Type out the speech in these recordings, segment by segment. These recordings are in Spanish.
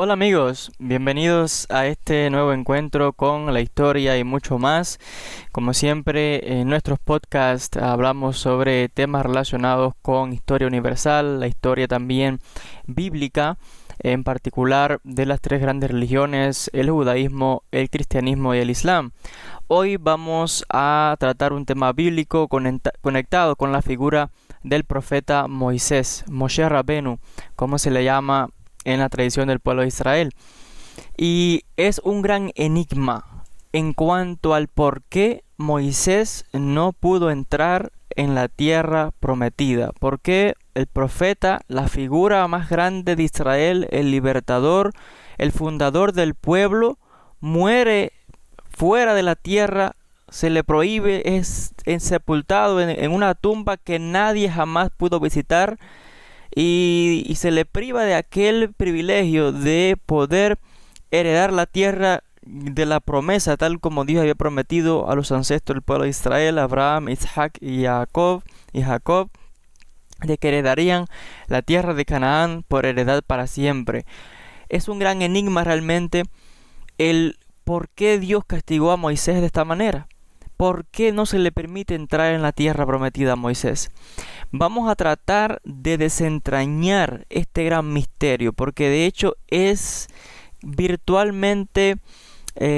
Hola amigos, bienvenidos a este nuevo encuentro con la historia y mucho más. Como siempre, en nuestros podcasts hablamos sobre temas relacionados con historia universal, la historia también bíblica, en particular de las tres grandes religiones, el judaísmo, el cristianismo y el islam. Hoy vamos a tratar un tema bíblico conectado con la figura del profeta Moisés, Moshe Rabenu, como se le llama en la tradición del pueblo de Israel. Y es un gran enigma en cuanto al por qué Moisés no pudo entrar en la tierra prometida. ¿Por qué el profeta, la figura más grande de Israel, el libertador, el fundador del pueblo, muere fuera de la tierra? Se le prohíbe, es sepultado en una tumba que nadie jamás pudo visitar. Y se le priva de aquel privilegio de poder heredar la tierra de la promesa, tal como Dios había prometido a los ancestros del pueblo de Israel, Abraham, Isaac y Jacob, de que heredarían la tierra de Canaán por heredad para siempre. Es un gran enigma realmente el por qué Dios castigó a Moisés de esta manera. ¿Por qué no se le permite entrar en la tierra prometida a Moisés? Vamos a tratar de desentrañar este gran misterio, porque de hecho es virtualmente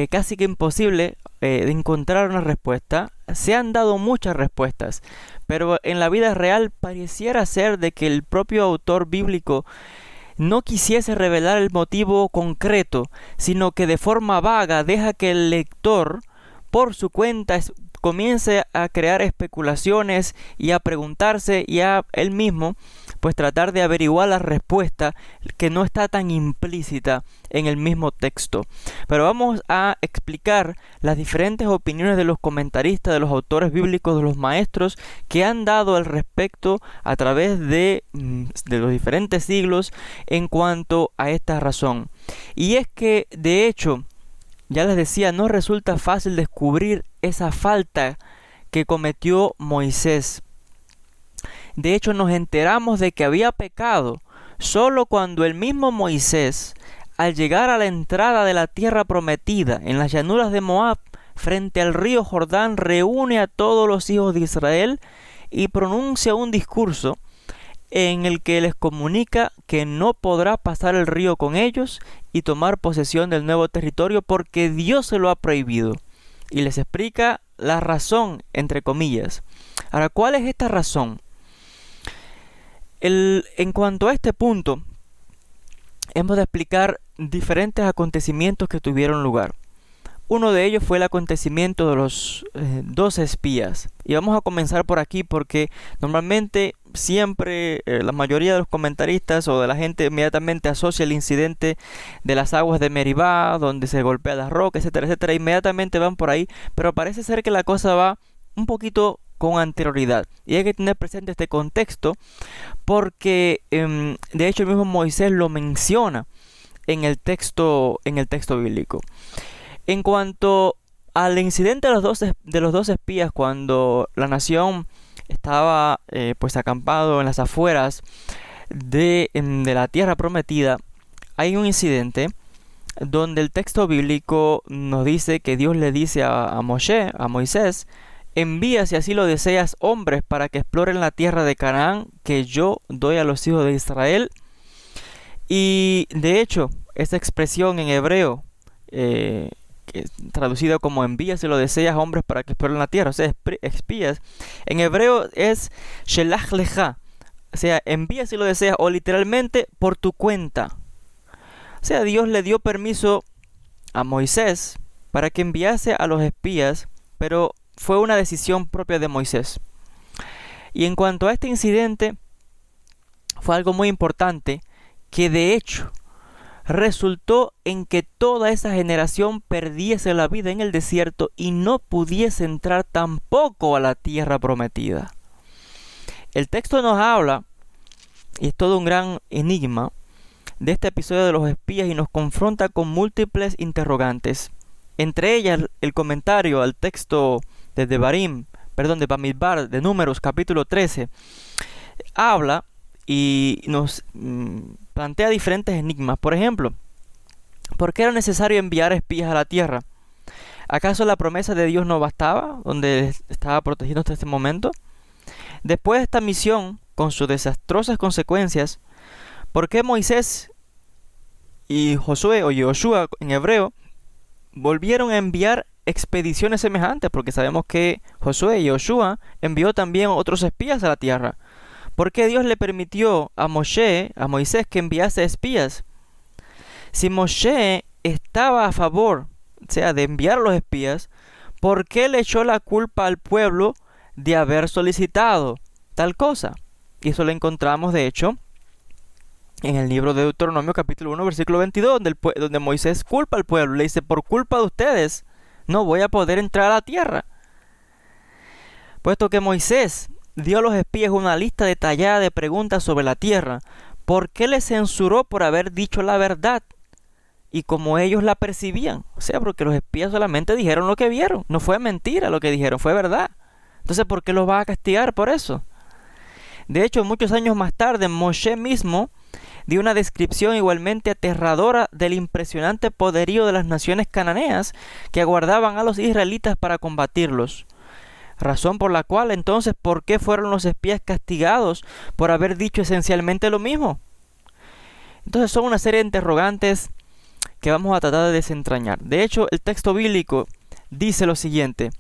casi que imposible de encontrar una respuesta. Se han dado muchas respuestas, pero en la vida real pareciera ser de que el propio autor bíblico no quisiese revelar el motivo concreto, sino que de forma vaga deja que el lector por su cuenta comience a crear especulaciones y a preguntarse y a él mismo pues tratar de averiguar la respuesta que no está tan implícita en el mismo texto. Pero vamos a explicar las diferentes opiniones de los comentaristas, de los autores bíblicos, de los maestros que han dado al respecto a través de los diferentes siglos en cuanto a esta razón. Y es que de hecho, ya les decía, no resulta fácil descubrir esa falta que cometió Moisés. De hecho, nos enteramos de que había pecado solo cuando el mismo Moisés, al llegar a la entrada de la tierra prometida en las llanuras de Moab, frente al río Jordán, reúne a todos los hijos de Israel y pronuncia un discurso en el que les comunica que no podrá pasar el río con ellos y tomar posesión del nuevo territorio porque Dios se lo ha prohibido. Y les explica la razón, entre comillas. Ahora, ¿cuál es esta razón? En cuanto a este punto, hemos de explicar diferentes acontecimientos que tuvieron lugar. Uno de ellos fue el acontecimiento de los 12 espías. Y vamos a comenzar por aquí porque normalmente siempre la mayoría de los comentaristas o de la gente inmediatamente asocia el incidente de las aguas de Meribá, donde se golpea la roca, etcétera, etcétera. Inmediatamente van por ahí, pero parece ser que la cosa va un poquito con anterioridad. Y hay que tener presente este contexto porque de hecho el mismo Moisés lo menciona en el texto bíblico. En cuanto al incidente de los dos espías, cuando la nación estaba pues acampado en las afueras de la tierra prometida, hay un incidente donde el texto bíblico nos dice que Dios le dice a Moisés, envía si así lo deseas hombres para que exploren la tierra de Canaán que yo doy a los hijos de Israel. Y de hecho, esta expresión en hebreo, traducido como envía si lo deseas hombres para que exploren la tierra, o sea, espías, en hebreo es shelach lecha, o sea, envía si lo deseas, o literalmente por tu cuenta. O sea, Dios le dio permiso a Moisés para que enviase a los espías, pero fue una decisión propia de Moisés. Y en cuanto a este incidente, fue algo muy importante que de hecho resultó en que toda esa generación perdiese la vida en el desierto y no pudiese entrar tampoco a la tierra prometida. El texto nos habla, y es todo un gran enigma, de este episodio de los espías y nos confronta con múltiples interrogantes. Entre ellas, el comentario al texto de Bamidbar, de Números, capítulo 13, habla y nos plantea diferentes enigmas. Por ejemplo, ¿Por qué era necesario enviar espías a la tierra? ¿Acaso la promesa de Dios no bastaba, donde estaba protegiendo hasta este momento? Después de esta misión, con sus desastrosas consecuencias, ¿por qué Moisés y Josué o Yoshua en hebreo volvieron a enviar expediciones semejantes? Porque sabemos que Josué y Yoshua envió también otros espías a la tierra. ¿Por qué Dios le permitió a Moisés que enviase espías? Si Moshe estaba a favor, o sea, de enviar a los espías, ¿por qué le echó la culpa al pueblo de haber solicitado tal cosa? Y eso lo encontramos, de hecho, en el libro de Deuteronomio capítulo 1, versículo 22, donde Moisés culpa al pueblo. Le dice, por culpa de ustedes, no voy a poder entrar a la tierra. Puesto que Moisés dio a los espías una lista detallada de preguntas sobre la tierra, ¿por qué les censuró por haber dicho la verdad? Y como ellos la percibían. O sea, porque los espías solamente dijeron lo que vieron. No fue mentira lo que dijeron, fue verdad. Entonces, ¿por qué los va a castigar por eso? De hecho, muchos años más tarde, Moshe mismo dio una descripción igualmente aterradora del impresionante poderío de las naciones cananeas que aguardaban a los israelitas para combatirlos. Razón por la cual, entonces, ¿por qué fueron los espías castigados por haber dicho esencialmente lo mismo? Entonces, son una serie de interrogantes que vamos a tratar de desentrañar. De hecho, el texto bíblico dice lo siguiente,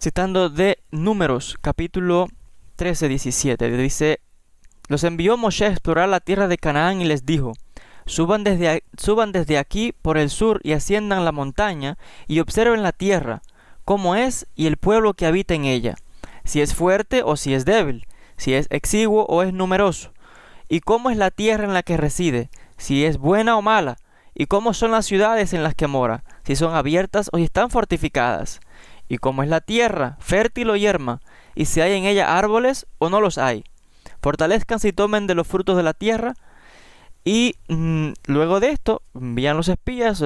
citando de Números, capítulo 13, 17. Dice, los envió Moshe a explorar la tierra de Canaán y les dijo, suban desde aquí por el sur y asciendan la montaña y observen la tierra, cómo es y el pueblo que habita en ella, si es fuerte o si es débil, si es exiguo o es numeroso, y cómo es la tierra en la que reside, si es buena o mala, y cómo son las ciudades en las que mora, si son abiertas o si están fortificadas, y cómo es la tierra, fértil o yerma, y si hay en ella árboles o no los hay. Fortalezcanse y tomen de los frutos de la tierra. Y luego de esto envían los espías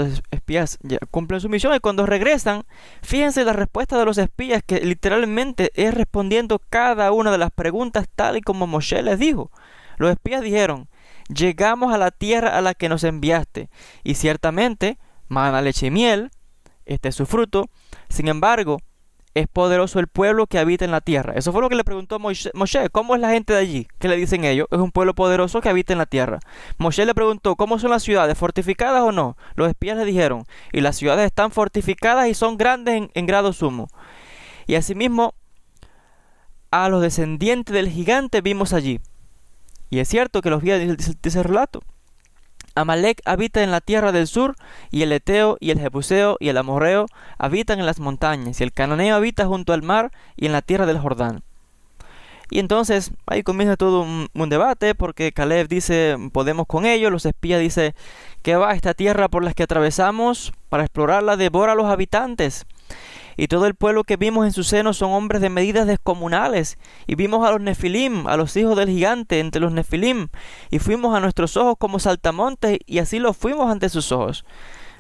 ya cumplen su misión, y cuando regresan, fíjense la respuesta de los espías, que literalmente es respondiendo cada una de las preguntas tal y como Moshe les dijo. Los espías dijeron, llegamos a la tierra a la que nos enviaste, y ciertamente mana, leche y miel, este es su fruto. Sin embargo, es poderoso el pueblo que habita en la tierra. Eso fue lo que le preguntó Moshe. ¿Cómo es la gente de allí? ¿Qué le dicen ellos? Es un pueblo poderoso que habita en la tierra. Moshe le preguntó, ¿cómo son las ciudades? ¿Fortificadas o no? Los espías le dijeron, y las ciudades están fortificadas y son grandes en grado sumo. Y asimismo, a los descendientes del gigante vimos allí. Y es cierto que los vi, dice el relato. Amalek habita en la tierra del sur, y el Eteo, y el Jebuseo, y el Amorreo habitan en las montañas, y el Cananeo habita junto al mar y en la tierra del Jordán. Y entonces ahí comienza todo un debate, porque Caleb dice, podemos con ellos. Los espías dicen, que va, esta tierra por las que atravesamos para explorarla devora a los habitantes. Y todo el pueblo que vimos en su seno son hombres de medidas descomunales. Y vimos a los nefilim, a los hijos del gigante entre los nefilim. Y fuimos a nuestros ojos como saltamontes, y así lo fuimos ante sus ojos.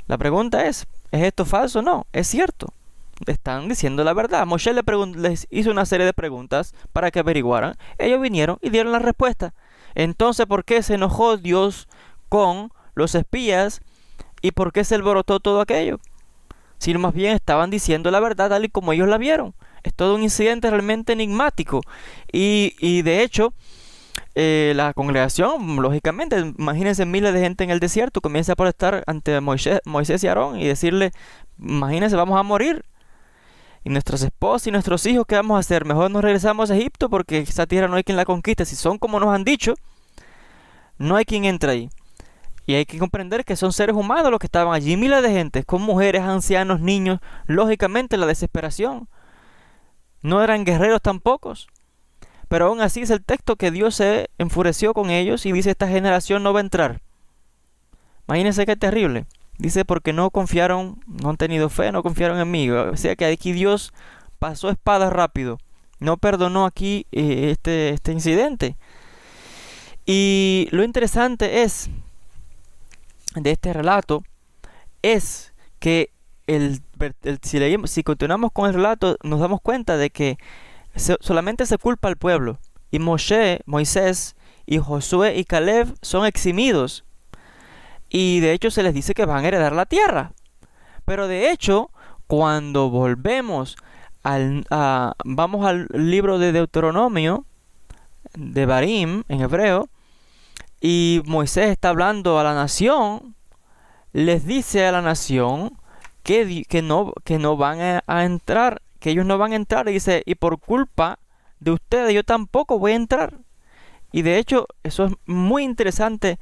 La pregunta ¿es esto falso? No, es cierto. Están diciendo la verdad. Moshe les hizo una serie de preguntas para que averiguaran. Ellos vinieron y dieron la respuesta. Entonces, ¿por qué se enojó Dios con los espías? ¿Y por qué se alborotó todo aquello? Sino más bien estaban diciendo la verdad tal y como ellos la vieron. Es todo un incidente realmente enigmático. Y de hecho, la congregación, lógicamente, imagínense miles de gente en el desierto, comienza a protestar ante Moisés y Aarón y decirle, imagínense, vamos a morir. Y nuestras esposas y nuestros hijos, ¿qué vamos a hacer? Mejor nos regresamos a Egipto, porque esa tierra no hay quien la conquiste. Si son como nos han dicho, no hay quien entre ahí. Y hay que comprender que son seres humanos los que estaban allí, miles de gente, con mujeres, ancianos, niños. Lógicamente la desesperación. No eran guerreros tampoco. Pero aún así es el texto que Dios se enfureció con ellos y dice, esta generación no va a entrar. Imagínense qué terrible. Dice, porque no confiaron, no han tenido fe, no confiaron en mí. O sea que aquí Dios pasó espada rápido. No perdonó aquí este incidente. Y lo interesante es de este relato es que si continuamos con el relato, nos damos cuenta de que solamente se culpa al pueblo, y Moisés y Josué y Caleb son eximidos. y de hecho se les dice que van a heredar la tierra. Pero de hecho, cuando volvemos vamos al libro de Deuteronomio, de Barim en hebreo, y Moisés está hablando a la nación, les dice a la nación que no van a entrar, que ellos no van a entrar, y dice, y por culpa de ustedes yo tampoco voy a entrar. Y de hecho eso es muy interesante,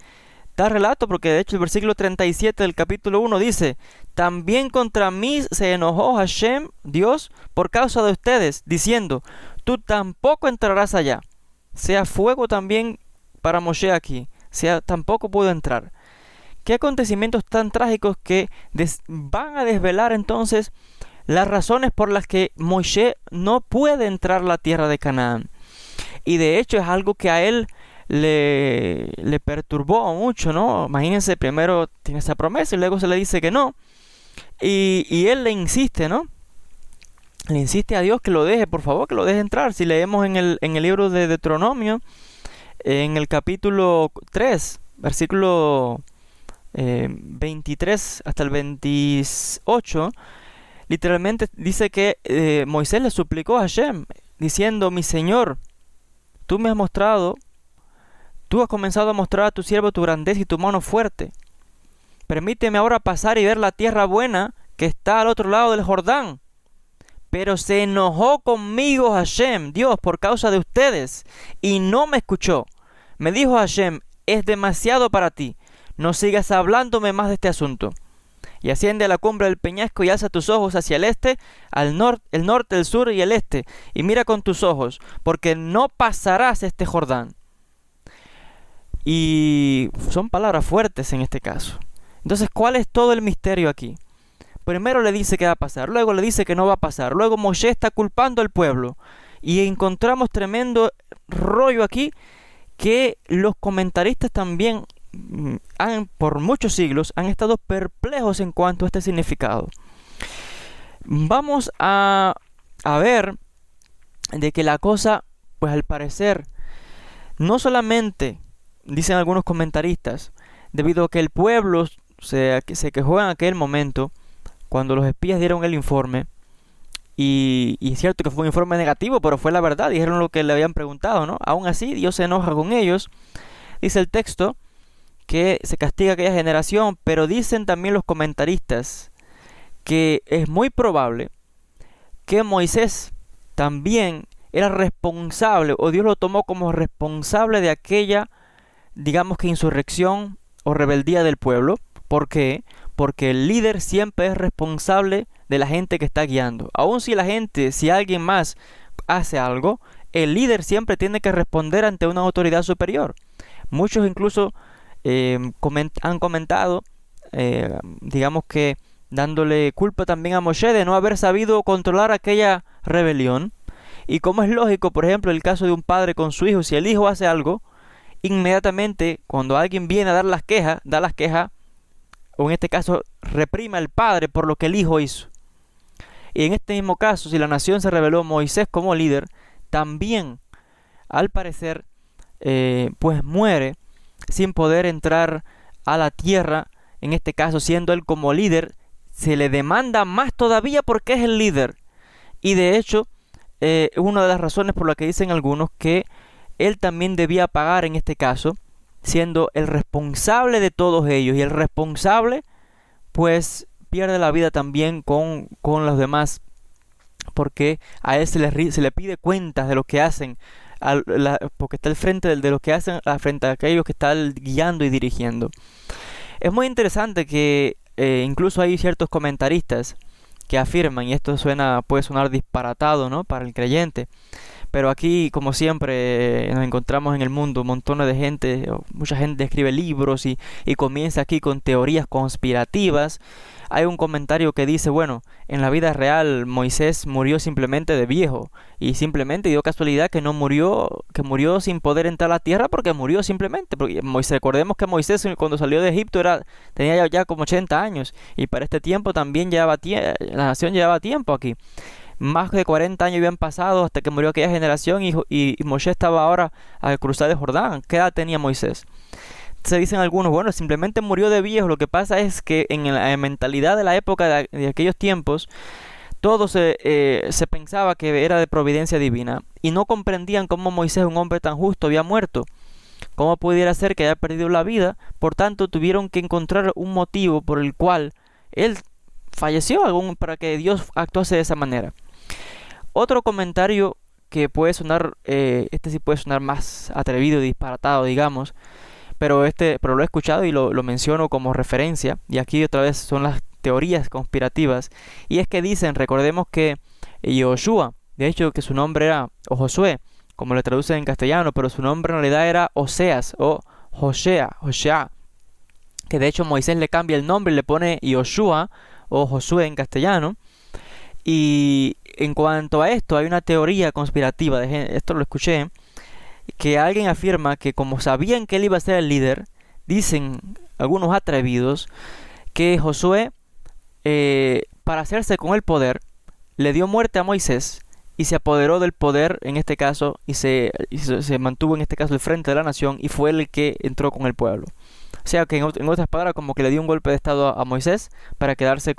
tal relato, porque de hecho el versículo 37 del capítulo 1 dice, también contra mí se enojó Hashem, Dios, por causa de ustedes, diciendo, tú tampoco entrarás allá. Sea fuego también para Moshe aquí, tampoco pudo entrar. Qué acontecimientos tan trágicos que van a desvelar entonces las razones por las que Moshe no puede entrar a la tierra de Canaán. Y de hecho es algo que a él le perturbó mucho, ¿no? Imagínense, primero tiene esa promesa y luego se le dice que no. Y él le insiste, ¿no? Le insiste a Dios que lo deje, por favor, que lo deje entrar. Si leemos en el libro de Deuteronomio, en el capítulo 3, versículo 23 hasta el 28, literalmente dice que Moisés le suplicó a Hashem, diciendo, mi Señor, tú has comenzado a mostrar a tu siervo tu grandeza y tu mano fuerte. Permíteme ahora pasar y ver la tierra buena que está al otro lado del Jordán. Pero se enojó conmigo Hashem, Dios, por causa de ustedes, y no me escuchó. Me dijo Hashem, es demasiado para ti, no sigas hablándome más de este asunto. Y asciende a la cumbre del peñasco y alza tus ojos hacia el este, el norte, el sur y el este, y mira con tus ojos, porque no pasarás este Jordán. Y son palabras fuertes en este caso. Entonces, ¿cuál es todo el misterio aquí? Primero le dice que va a pasar, luego le dice que no va a pasar, luego Moshe está culpando al pueblo. Y encontramos tremendo rollo aquí que los comentaristas también por muchos siglos han estado perplejos en cuanto a este significado. Vamos a ver de que la cosa, pues al parecer, no solamente, dicen algunos comentaristas, debido a que el pueblo se quejó en aquel momento, cuando los espías dieron el informe, y es cierto que fue un informe negativo, pero fue la verdad, dijeron lo que le habían preguntado, ¿no? Aún así, Dios se enoja con ellos. Dice el texto que se castiga a aquella generación, pero dicen también los comentaristas que es muy probable que Moisés también era responsable, o Dios lo tomó como responsable de aquella, digamos que insurrección o rebeldía del pueblo. ¿Por qué? Porque el líder siempre es responsable de la gente que está guiando. Aun si alguien más hace algo, el líder siempre tiene que responder ante una autoridad superior. Muchos incluso han comentado, digamos que dándole culpa también a Moshe de no haber sabido controlar aquella rebelión. Y como es lógico, por ejemplo, el caso de un padre con su hijo, si el hijo hace algo, inmediatamente cuando alguien viene a da las quejas, o en este caso reprima al padre por lo que el hijo hizo. Y en este mismo caso, si la nación se rebeló, Moisés como líder también, al parecer, pues muere sin poder entrar a la tierra. En este caso, siendo él como líder, se le demanda más todavía porque es el líder. Y de hecho, una de las razones por las que dicen algunos que él también debía pagar en este caso, siendo el responsable de todos ellos, y el responsable pues pierde la vida también con los demás, porque a él se le pide cuentas de lo que hacen, porque está al frente de lo que hacen, frente a aquellos que están guiando y dirigiendo. Es muy interesante que incluso hay ciertos comentaristas que afirman, y esto puede sonar disparatado, ¿no?, para el creyente, pero aquí, como siempre, nos encontramos en el mundo montones de gente, mucha gente escribe libros y comienza aquí con teorías conspirativas. Hay un comentario que dice, bueno, en la vida real Moisés murió simplemente de viejo, y simplemente dio casualidad que murió sin poder entrar a la tierra, porque murió simplemente. Porque recordemos que Moisés cuando salió de Egipto tenía ya como 80 años, y para este tiempo también la nación llevaba tiempo aquí. Más de 40 años habían pasado hasta que murió aquella generación, y Moisés estaba ahora al cruzar el Jordán. ¿Qué edad tenía Moisés? se dicen algunos, bueno, simplemente murió de viejo. Lo que pasa es que en la mentalidad de la época de aquellos tiempos, todo se pensaba que era de providencia divina y no comprendían cómo Moisés, un hombre tan justo, había muerto. ¿Cómo pudiera ser que haya perdido la vida? Por tanto, tuvieron que encontrar un motivo por el cual él falleció, para que Dios actuase de esa manera. Otro comentario que puede sonar, este sí puede sonar más atrevido y disparatado, digamos, pero lo he escuchado y lo menciono como referencia, y aquí otra vez son las teorías conspirativas, y es que dicen, recordemos que Yoshua, de hecho que su nombre era, o Josué, como le traducen en castellano, pero su nombre en realidad era Oseas, o Joshea, que de hecho Moisés le cambia el nombre y le pone Yoshua, o Josué en castellano. Y en cuanto a esto, hay una teoría conspirativa, esto lo escuché, que alguien afirma que como sabían que él iba a ser el líder, dicen algunos atrevidos, que Josué, para hacerse con el poder, le dio muerte a Moisés y se apoderó del poder en este caso y se mantuvo en este caso al frente de la nación y fue el que entró con el pueblo. O sea que en otras palabras, como que le dio un golpe de estado a Moisés para quedarse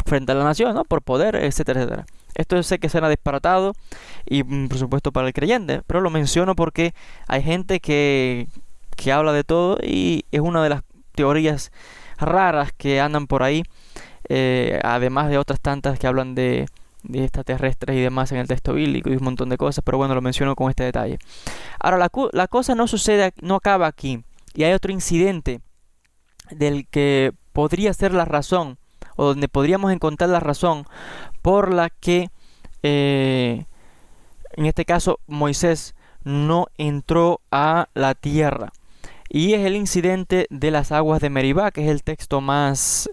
frente a la nación, ¿no? Por poder, etcétera, etcétera. Esto sé que suena disparatado y por supuesto para el creyente, pero lo menciono porque hay gente que habla de todo y es una de las teorías raras que andan por ahí, además de otras tantas que hablan de extraterrestres y demás en el texto bíblico y un montón de cosas, pero bueno, lo menciono con este detalle. Ahora, la cosa no acaba aquí, y hay otro incidente del que podría ser la razón, o donde podríamos encontrar la razón por la que en este caso Moisés no entró a la tierra, y es el incidente de las aguas de Meribá, que es el texto más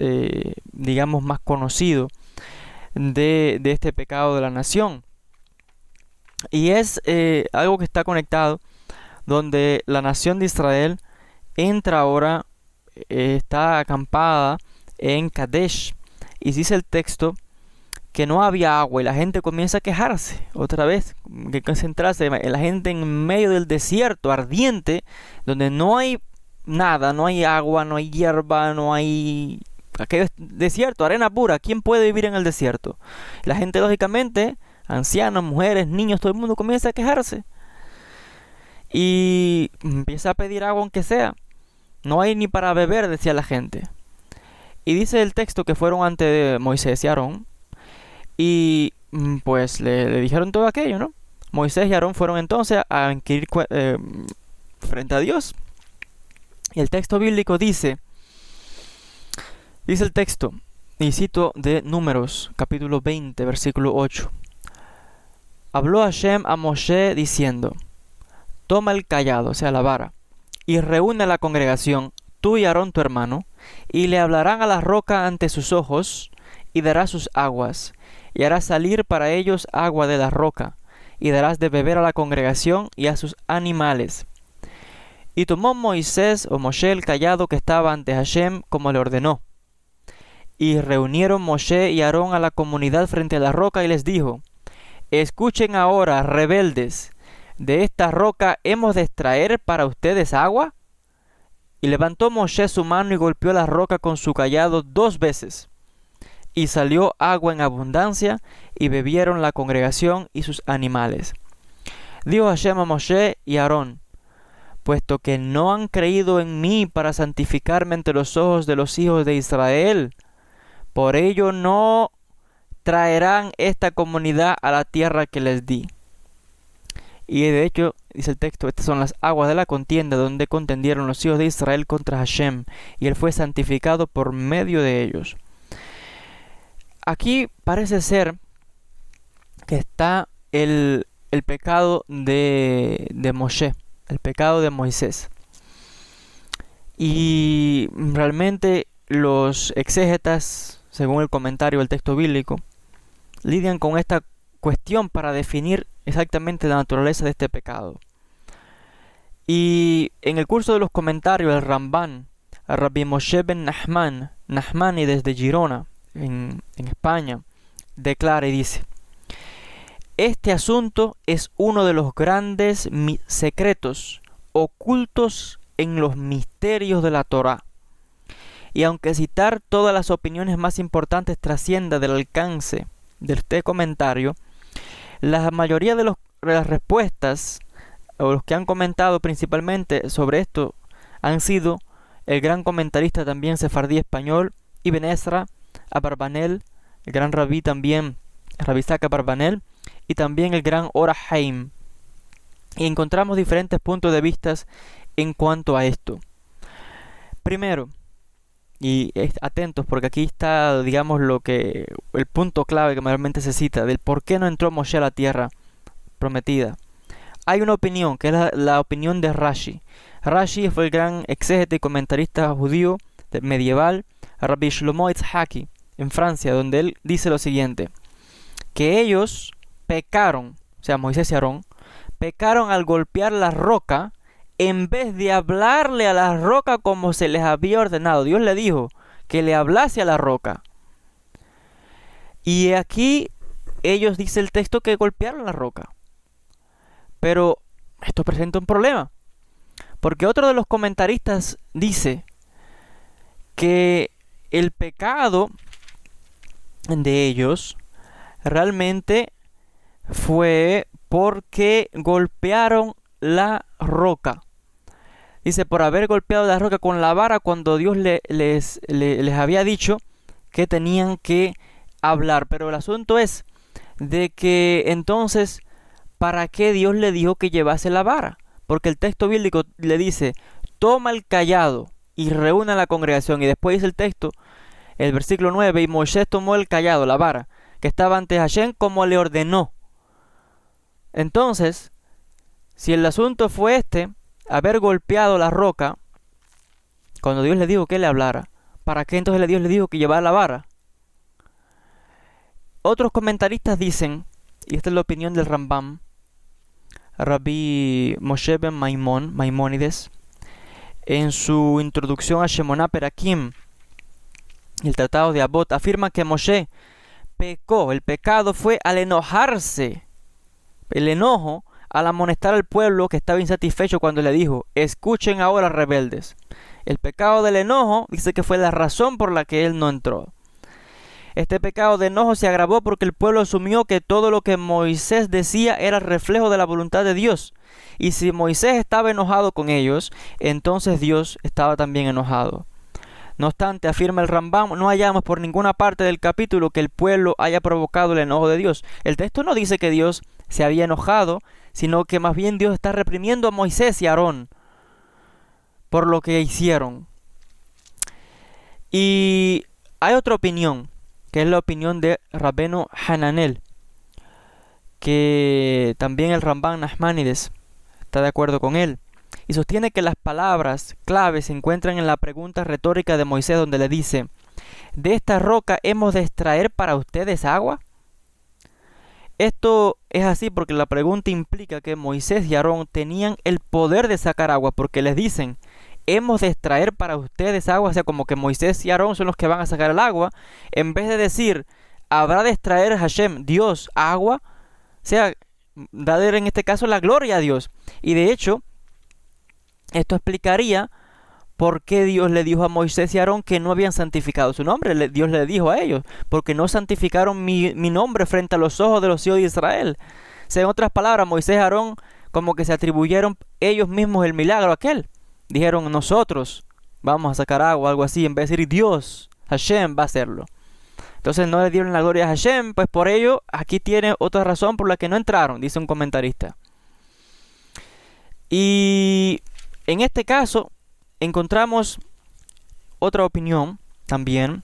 digamos más conocido de este pecado de la nación, y es algo que está conectado, donde la nación de Israel entra ahora, está acampada en Kadesh, y dice el texto que no había agua y la gente comienza a quejarse otra vez, que concentrarse, la gente en medio del desierto ardiente, donde no hay nada, no hay agua, no hay hierba, no hay aquello es desierto, arena pura. ¿Quién puede vivir en el desierto? La gente, lógicamente, ancianos, mujeres, niños, todo el mundo comienza a quejarse y empieza a pedir agua aunque sea. No hay ni para beber, decía la gente. Y dice el texto que fueron ante Moisés y Aarón y pues le dijeron todo aquello, ¿no? Moisés y Aarón fueron entonces a inquirir frente a Dios. Y el texto bíblico dice el texto, y cito de Números, capítulo 20, versículo 8. Habló Hashem a Moshe diciendo: toma el cayado, o sea la vara, y reúne a la congregación, tú y Aarón tu hermano, y le hablarán a la roca ante sus ojos, y darás sus aguas, y harás salir para ellos agua de la roca, y darás de beber a la congregación y a sus animales. Y tomó Moisés o Moshe el cayado que estaba ante Hashem como le ordenó. Y reunieron Moshe y Aarón a la comunidad frente a la roca y les dijo: escuchen ahora, rebeldes, ¿de esta roca hemos de extraer para ustedes agua? Y levantó Moshe su mano y golpeó la roca con su cayado 2 veces. Y salió agua en abundancia, y bebieron la congregación y sus animales. Dijo Hashem a Moshe y a Aarón: puesto que no han creído en mí para santificarme ante los ojos de los hijos de Israel, por ello no traerán esta comunidad a la tierra que les di. Y de hecho, dice el texto, estas son las aguas de la contienda donde contendieron los hijos de Israel contra Hashem, y él fue santificado por medio de ellos. Aquí parece ser que está el pecado de Moshe, el pecado de Moisés. Y realmente los exégetas, según el comentario del texto bíblico, lidian con esta cuestión para definir exactamente la naturaleza de este pecado. Y en el curso de los comentarios, el Ramban, Rabbi Moshe ben Nahmani desde Girona, en España, declara y dice: este asunto es uno de los grandes secretos ocultos en los misterios de la Torá. Y aunque citar todas las opiniones más importantes trascienda del alcance de este comentario, la mayoría de las respuestas, o los que han comentado principalmente sobre esto, han sido el gran comentarista también sefardí español, Ibn Ezra, Abarbanel, el gran rabí también, Rabbi Isaac Abarbanel, y también el gran Or HaHaim. Y encontramos diferentes puntos de vista en cuanto a esto. Primero, y atentos porque aquí está, digamos, el punto clave que mayormente se cita del por qué no entró Moshe a la tierra prometida. Hay una opinión que es la opinión de Rashi. Rashi fue el gran exégete y comentarista judío medieval, Rabbi Shlomo Itzhaki, en Francia, donde él dice lo siguiente: que ellos pecaron, o sea, Moisés y Aarón, pecaron al golpear la roca en vez de hablarle a la roca como se les había ordenado. Dios le dijo que le hablase a la roca. Y aquí ellos, dice el texto, que golpearon la roca. Pero esto presenta un problema, porque otro de los comentaristas dice que el pecado de ellos realmente fue porque golpearon la roca. Dice, por haber golpeado la roca con la vara cuando Dios les había dicho que tenían que hablar. Pero el asunto es de que entonces, ¿para qué Dios le dijo que llevase la vara? Porque el texto bíblico le dice, toma el cayado y reúne a la congregación. Y después dice el texto, el versículo 9, y Moisés tomó el cayado, la vara, que estaba ante Hashem como le ordenó. Entonces, si el asunto fue haber golpeado la roca, cuando Dios le dijo que le hablara, ¿para qué entonces Dios le dijo que llevara la vara? Otros comentaristas dicen, y esta es la opinión del Rambam, Rabbi Moshe ben Maimónides, en su introducción a Shemoná Perakim, el tratado de Abot, afirma que Moshe pecó. El pecado fue al enojarse, el enojo al amonestar al pueblo que estaba insatisfecho cuando le dijo, escuchen ahora, rebeldes. El pecado del enojo dice que fue la razón por la que él no entró. Este pecado de enojo se agravó porque el pueblo asumió que todo lo que Moisés decía era el reflejo de la voluntad de Dios. Y si Moisés estaba enojado con ellos, entonces Dios estaba también enojado. No obstante, afirma el Rambam, no hallamos por ninguna parte del capítulo que el pueblo haya provocado el enojo de Dios. El texto no dice que Dios se había enojado, sino que más bien Dios está reprimiendo a Moisés y a Aarón por lo que hicieron. Y hay otra opinión, que es la opinión de Rabbenu Hananel, que también el Ramban Nachmanides está de acuerdo con él, y sostiene que las palabras claves se encuentran en la pregunta retórica de Moisés, donde le dice, ¿de esta roca hemos de extraer para ustedes agua? Esto es así porque la pregunta implica que Moisés y Aarón tenían el poder de sacar agua, porque les dicen, hemos de extraer para ustedes agua, o sea, como que Moisés y Aarón son los que van a sacar el agua, en vez de decir, habrá de extraer Hashem, Dios, agua, o sea, dar en este caso la gloria a Dios. Y de hecho, esto explicaría por qué Dios le dijo a Moisés y Aarón que no habían santificado su nombre. Dios le dijo a ellos, porque no santificaron mi nombre frente a los ojos de los hijos de Israel. O sea, en otras palabras, Moisés y Aarón como que se atribuyeron ellos mismos el milagro aquel. Dijeron, nosotros vamos a sacar agua, algo así, en vez de decir Dios, Hashem va a hacerlo. Entonces no le dieron la gloria a Hashem, pues por ello aquí tiene otra razón por la que no entraron, dice un comentarista. Y en este caso encontramos otra opinión también,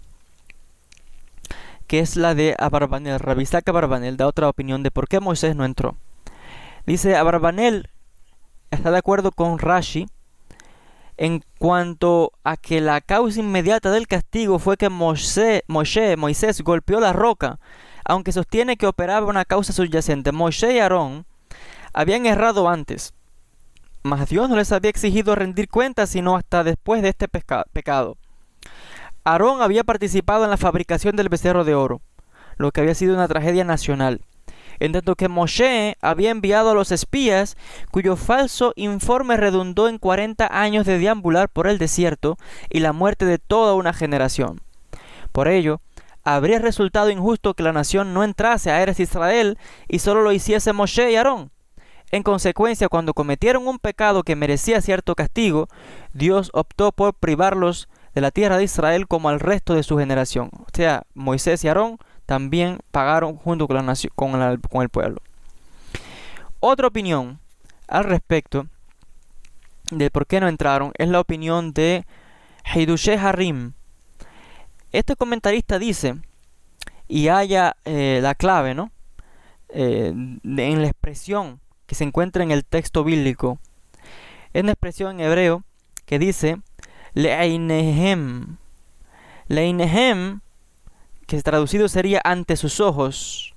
que es la de Abarbanel. Rabbi Isaac Abarbanel da otra opinión de por qué Moisés no entró. Dice, Abarbanel está de acuerdo con Rashi en cuanto a que la causa inmediata del castigo fue que Moisés golpeó la roca, aunque sostiene que operaba una causa subyacente. Moisés y Aarón habían errado antes, mas Dios no les había exigido rendir cuentas sino hasta después de este pecado. Aarón había participado en la fabricación del becerro de oro, lo que había sido una tragedia nacional. en tanto que Moshe había enviado a los espías, cuyo falso informe redundó en 40 años de deambular por el desierto y la muerte de toda una generación. Por ello, habría resultado injusto que la nación no entrase a Eretz Israel y solo lo hiciese Moshe y Aarón. En consecuencia, cuando cometieron un pecado que merecía cierto castigo, Dios optó por privarlos de la tierra de Israel como al resto de su generación. O sea, Moisés y Aarón también pagaron junto con la nación, con el pueblo. Otra opinión al respecto de por qué no entraron es la opinión de Hidushé Harim. Este comentarista dice, y haya la clave, ¿no? En la expresión que se encuentra en el texto bíblico. Es una expresión en hebreo que dice Le'einehem. Le'einehem, que traducido sería ante sus ojos,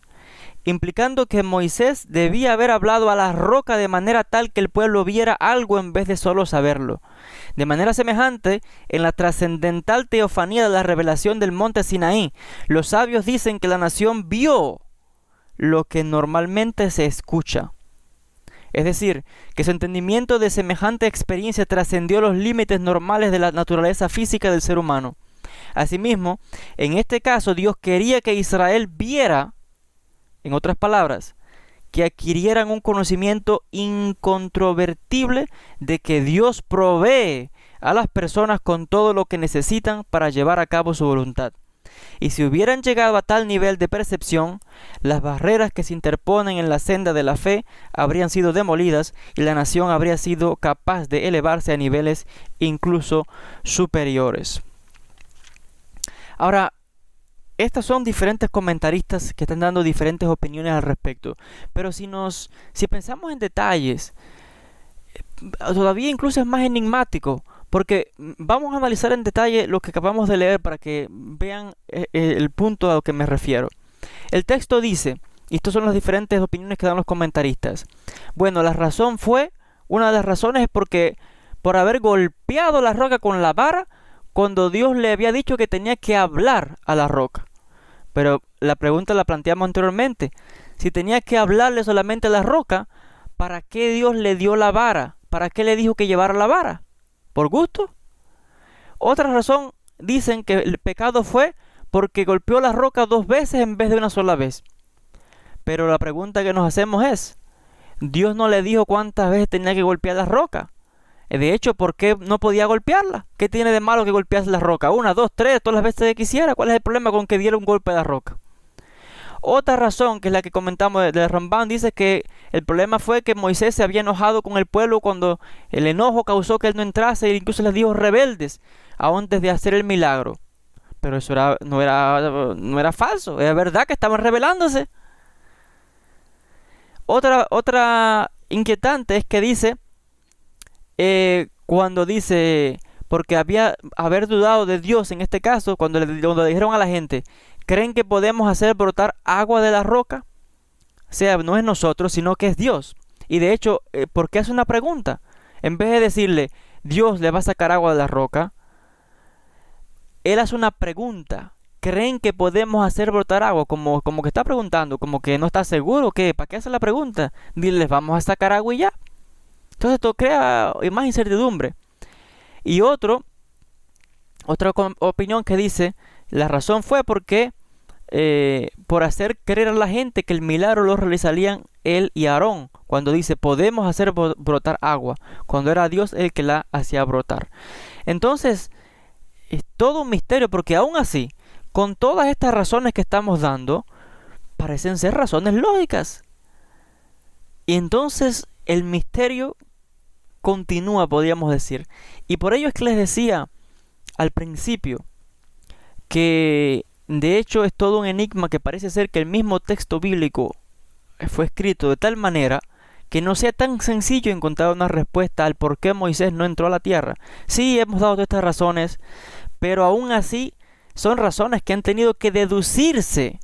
implicando que Moisés debía haber hablado a la roca de manera tal que el pueblo viera algo en vez de solo saberlo. De manera semejante, en la trascendental teofanía de la revelación del monte Sinaí, los sabios dicen que la nación vio lo que normalmente se escucha. Es decir, que su entendimiento de semejante experiencia trascendió los límites normales de la naturaleza física del ser humano. Asimismo, en este caso Dios quería que Israel viera, en otras palabras, que adquirieran un conocimiento incontrovertible de que Dios provee a las personas con todo lo que necesitan para llevar a cabo su voluntad. Y si hubieran llegado a tal nivel de percepción, las barreras que se interponen en la senda de la fe habrían sido demolidas y la nación habría sido capaz de elevarse a niveles incluso superiores. Ahora, estos son diferentes comentaristas que están dando diferentes opiniones al respecto. Pero si pensamos en detalles, todavía incluso es más enigmático, porque vamos a analizar en detalle lo que acabamos de leer para que vean el punto a lo que me refiero. El texto dice, y estas son las diferentes opiniones que dan los comentaristas. Bueno, una de las razones es porque por haber golpeado la roca con la vara, cuando Dios le había dicho que tenía que hablar a la roca. Pero la pregunta la planteamos anteriormente. Si tenía que hablarle solamente a la roca, ¿para qué Dios le dio la vara? ¿Para qué le dijo que llevara la vara? ¿Por gusto? Otra razón, dicen que el pecado fue porque golpeó la roca 2 veces en vez de una sola vez. Pero la pregunta que nos hacemos es, Dios no le dijo cuántas veces tenía que golpear la roca. De hecho, ¿por qué no podía golpearla? ¿Qué tiene de malo que golpease la roca? 1, 2, 3, todas las veces que quisiera. ¿Cuál es el problema con que diera un golpe a la roca? Otra razón, que es la que comentamos de Rambam, dice que el problema fue que Moisés se había enojado con el pueblo cuando el enojo causó que él no entrase e incluso les dijo rebeldes antes de hacer el milagro. Pero eso no era falso, era verdad que estaban rebelándose. Otra inquietante es que dice, cuando dice, porque haber dudado de Dios en este caso, cuando le dijeron a la gente, ¿creen que podemos hacer brotar agua de la roca? O sea, no es nosotros, sino que es Dios. Y de hecho, ¿por qué hace una pregunta? En vez de decirle, Dios le va a sacar agua de la roca, él hace una pregunta. ¿Creen que podemos hacer brotar agua? Como que está preguntando, como que no está seguro. ¿Para qué hace la pregunta? Diles, vamos a sacar agua y ya. Entonces esto crea más incertidumbre. Y otra opinión que dice, la razón fue porque por hacer creer a la gente que el milagro lo realizarían él y Aarón, cuando dice podemos hacer brotar agua, cuando era Dios el que la hacía brotar. Entonces es todo un misterio, porque aún así, con todas estas razones que estamos dando, parecen ser razones lógicas. Y entonces el misterio continúa, podríamos decir. Y por ello es que les decía al principio que de hecho es todo un enigma, que parece ser que el mismo texto bíblico fue escrito de tal manera que no sea tan sencillo encontrar una respuesta al por qué Moisés no entró a la tierra. Sí, hemos dado todas estas razones, pero aún así son razones que han tenido que deducirse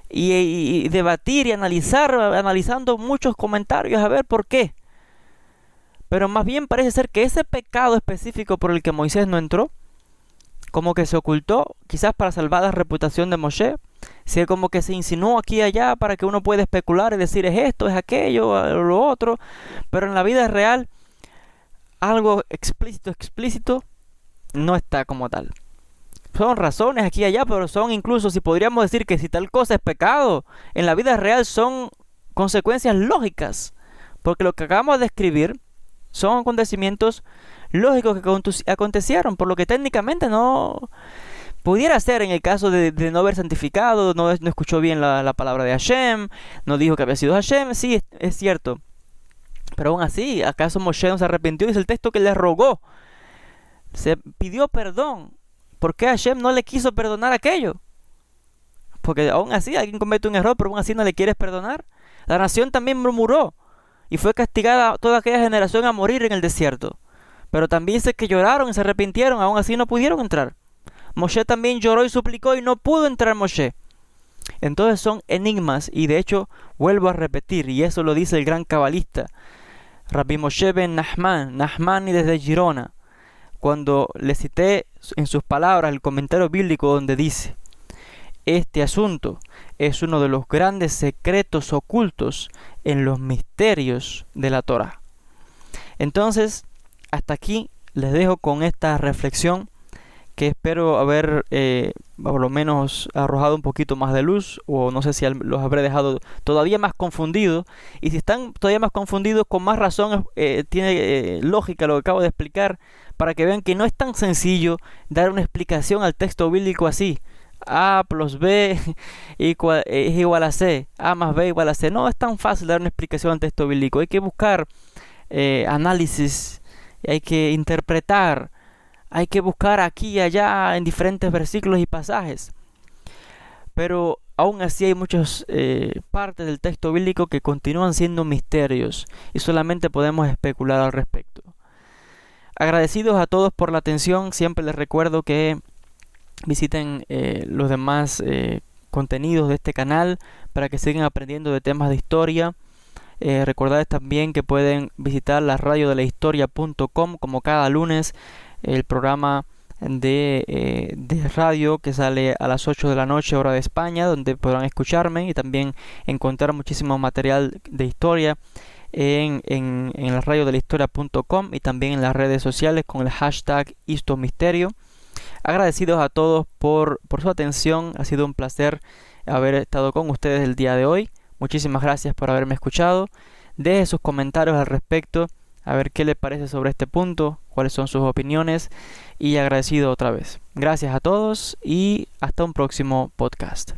y debatir y analizando muchos comentarios a ver por qué. Pero más bien parece ser que ese pecado específico por el que Moisés no entró como que se ocultó, quizás para salvar la reputación de Moshe. Si como que se insinuó aquí y allá para que uno pueda especular y decir es esto, es aquello, lo otro. Pero en la vida real, algo explícito, no está como tal. Son razones aquí y allá, pero son incluso, si podríamos decir que si tal cosa es pecado, en la vida real son consecuencias lógicas. Porque lo que acabamos de describir son acontecimientos lógicos que acontecieron, por lo que técnicamente no pudiera ser en el caso de no haber santificado, no escuchó bien la palabra de Hashem, no dijo que había sido Hashem. Sí, es cierto. Pero aún así, ¿acaso Moshe no se arrepintió? Dice el texto que le rogó, se pidió perdón. ¿Por qué Hashem no le quiso perdonar aquello? Porque aún así alguien comete un error, pero aún así no le quieres perdonar. La nación también murmuró y fue castigada toda aquella generación a morir en el desierto. Pero también dice que lloraron y se arrepintieron, aún así no pudieron entrar. Moshe también lloró y suplicó y no pudo entrar Moshe. Entonces son enigmas, y de hecho vuelvo a repetir, y eso lo dice el gran cabalista Rabbi Moshe ben Nachmani desde Girona, cuando le cité en sus palabras el comentario bíblico donde dice: este asunto es uno de los grandes secretos ocultos en los misterios de la Torá. Entonces, hasta aquí les dejo con esta reflexión, que espero haber por lo menos arrojado un poquito más de luz, o no sé si los habré dejado todavía más confundidos. Y si están todavía más confundidos, con más razón tiene lógica lo que acabo de explicar, para que vean que no es tan sencillo dar una explicación al texto bíblico así: A plus B es igual a C, A más B igual a C. No es tan fácil dar una explicación al texto bíblico. Hay que buscar análisis, hay que interpretar, hay que buscar aquí y allá en diferentes versículos y pasajes. Pero aún así hay muchas partes del texto bíblico que continúan siendo misterios y solamente podemos especular al respecto. Agradecidos a todos por la atención. Siempre les recuerdo que visiten los demás contenidos de este canal para que sigan aprendiendo de temas de historia. Recordarles también que pueden visitar la radiodelahistoria.com, como cada lunes, el programa de radio que sale a las 8 de la noche hora de España, donde podrán escucharme y también encontrar muchísimo material de historia en la radiodelahistoria.com y también en las redes sociales con el hashtag HistoMisterio. Agradecidos a todos por su atención. Ha sido un placer haber estado con ustedes el día de hoy. Muchísimas gracias por haberme escuchado. Deje sus comentarios al respecto, a ver qué le parece sobre este punto, cuáles son sus opiniones, y agradecido otra vez. Gracias a todos y hasta un próximo podcast.